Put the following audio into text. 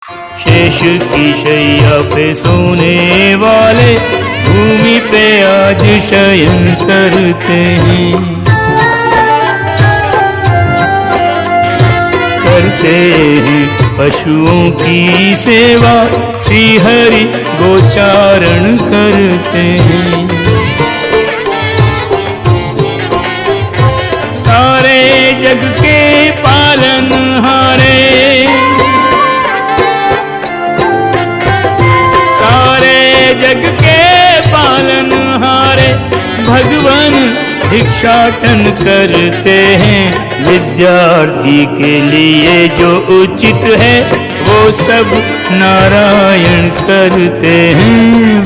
शेष की शैया पे सोने वाले भूमि पे आज शयन करते हैं। करते हैं पशुओं की सेवा, श्री हरि गोचारण करते हैं। सारे जग के पालनहारे, जग के पालनहारे भगवान भिक्षाटन करते हैं। विद्यार्थी के लिए जो उचित है वो सब नारायण करते हैं।